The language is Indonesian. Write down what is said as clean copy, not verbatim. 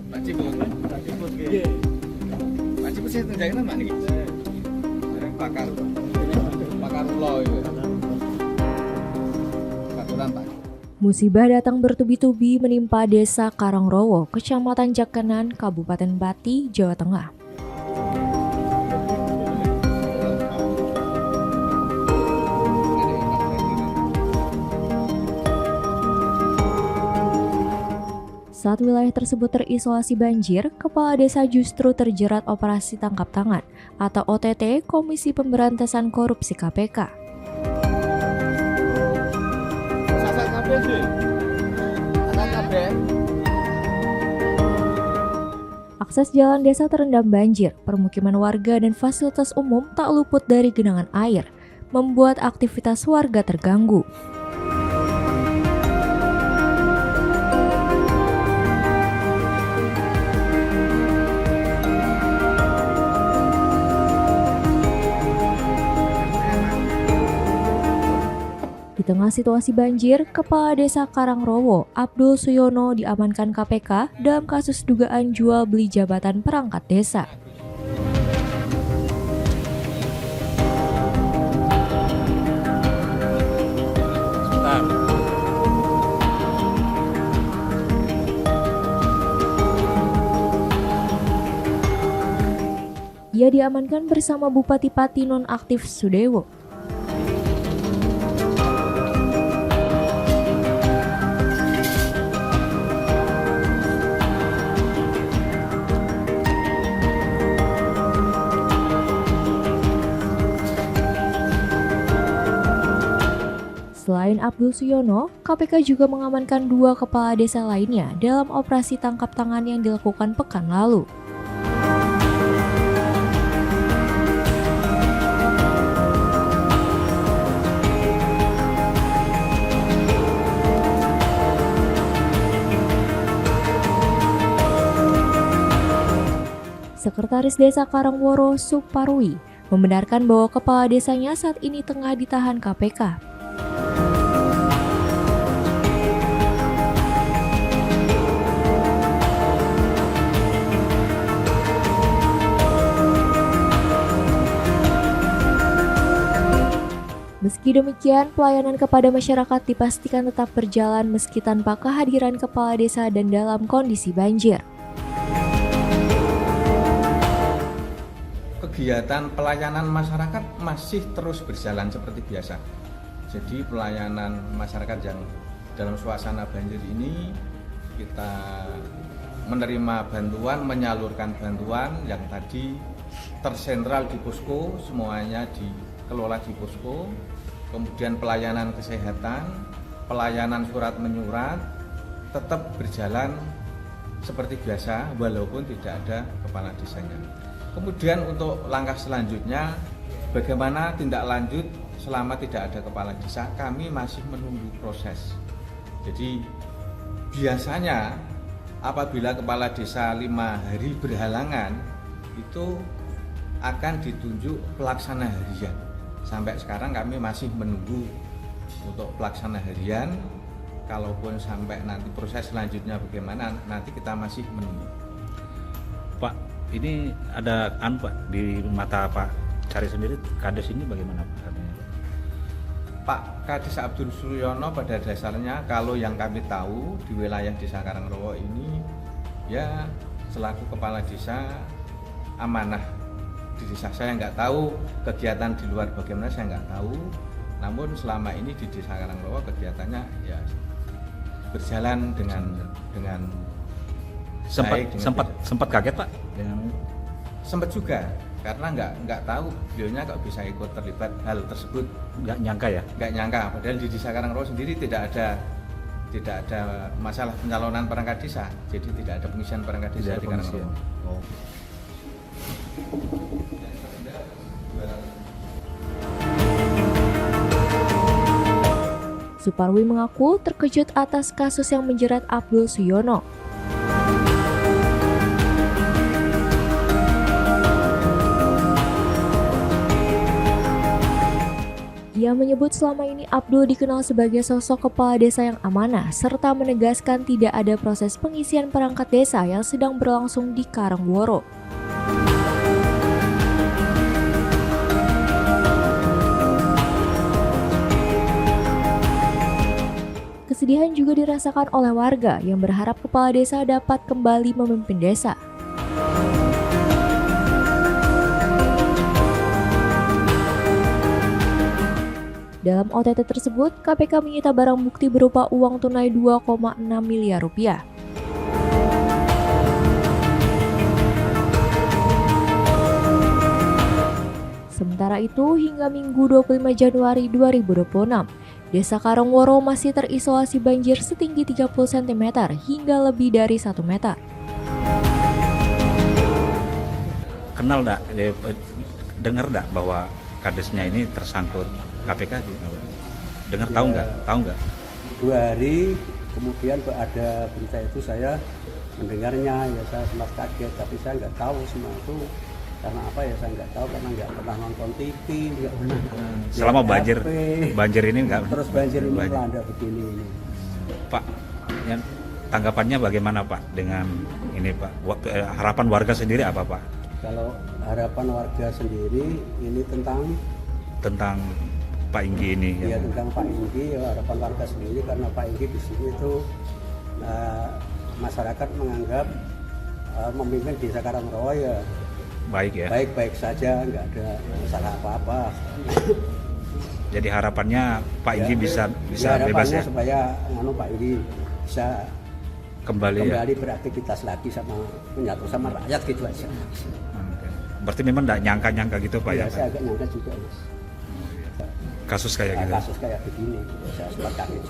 Pak Ciput. Tak jemput nggih. Pak Ciput sing tenjake nang niki. Bareng pakar kula iki. Paturan Pak. Musibah datang bertubi-tubi menimpa Desa Karangrowo, Kecamatan Jakenan, Kabupaten Pati, Jawa Tengah. Saat wilayah tersebut terisolasi banjir, Kepala Desa justru terjerat operasi tangkap tangan atau OTT Komisi Pemberantasan Korupsi KPK. Sasar kabeh sih. Sasar kabeh. Akses jalan desa terendam banjir, permukiman warga dan fasilitas umum tak luput dari genangan air, membuat aktivitas warga terganggu. Di tengah situasi banjir, Kepala Desa Karangrowo, Abdul Suyono diamankan KPK dalam kasus dugaan jual beli jabatan perangkat desa. Ia diamankan bersama Bupati Pati nonaktif Sudewo. Selain Abdul Suyono, KPK juga mengamankan 2 kepala desa lainnya dalam operasi tangkap tangan yang dilakukan pekan lalu. Sekretaris Desa Karangworo Suparwi membenarkan bahwa kepala desanya saat ini tengah ditahan KPK. Meski demikian, pelayanan kepada masyarakat dipastikan tetap berjalan meski tanpa kehadiran kepala desa dan dalam kondisi banjir. Kegiatan pelayanan masyarakat masih terus berjalan seperti biasa. Jadi pelayanan masyarakat yang dalam suasana banjir ini kita menerima bantuan, menyalurkan bantuan yang tadi tersentral di posko, semuanya dikelola di posko. Kemudian pelayanan kesehatan, pelayanan surat menyurat tetap berjalan seperti biasa walaupun tidak ada kepala desanya. Kemudian untuk langkah selanjutnya, bagaimana tindak lanjut selama tidak ada kepala desa, kami masih menunggu proses. Jadi biasanya apabila kepala desa 5 hari berhalangan, itu akan ditunjuk pelaksana harian. Sampai sekarang kami masih menunggu untuk pelaksana harian. Kalaupun sampai nanti proses selanjutnya bagaimana, nanti kita masih menunggu. Pak, ini ada Pak di mata Pak Cari sendiri, Kades ini bagaimana Pak? Pak Kades Abdul Suyono pada dasarnya kalau yang kami tahu di wilayah Desa Karangrowo ini ya selaku kepala desa amanah di desa. Saya nggak tahu kegiatan di luar bagaimana, saya nggak tahu. Namun selama ini di Desa Karangrowo kegiatannya ya berjalan dengan baik. Sempat kaget Pak? Sempat juga karena nggak tahu beliaunya kok bisa ikut terlibat hal tersebut. Nggak nyangka ya? Nggak nyangka. Padahal di Desa Karangrowo sendiri tidak ada masalah pencalonan perangkat desa. Jadi tidak ada pengisian perangkat desa di Karangrowo. Oh. Suparwi mengaku terkejut atas kasus yang menjerat Abdul Suyono. Ia Ia menyebut selama ini Abdul dikenal sebagai sosok kepala desa yang amanah, serta menegaskan tidak ada proses pengisian perangkat desa yang sedang berlangsung di Karangworo. Kesedihan juga dirasakan oleh warga yang berharap kepala desa dapat kembali memimpin desa. Dalam OTT tersebut, KPK menyita barang bukti berupa uang tunai 2,6 miliar rupiah. Sementara itu, hingga Minggu 25 Januari 2026, Desa Karangworo masih terisolasi banjir setinggi 30 cm hingga lebih dari 1 meter. Kenal enggak, dengar enggak bahwa kadesnya ini tersangkut KPK? Dengar, tahu nggak? Tahu nggak? 2 hari kemudian ada berita itu saya mendengarnya, ya saya sempat kaget, tapi saya nggak tahu semua itu karena apa ya, saya nggak tahu karena nggak pernah nonton TV, nggak pernah. Selama banjir ini nggak. Terus banjir ini melanda begini ini. Pak, yang tanggapannya bagaimana Pak dengan ini Pak? Harapan warga sendiri apa Pak? Kalau harapan warga sendiri ini tentang Pak Inggi ini. Ya tentang Pak Inggi, ya, harapan warga sendiri karena Pak Inggi di sini itu masyarakat menganggap memimpin Desa Karangworo ya baik ya. Baik saja, nggak ada masalah apa-apa. Jadi harapannya Pak Inggi bisa bebas ya. Supaya Pak Inggi bisa kembali beraktivitas lagi sama menyatu sama rakyat gitu aja. Berarti memang nggak nyangka gitu Pak ya? Saya agak nyangka juga Mas. Kasus kayak gitu. Kasus kayak begini, saya sempat kaget.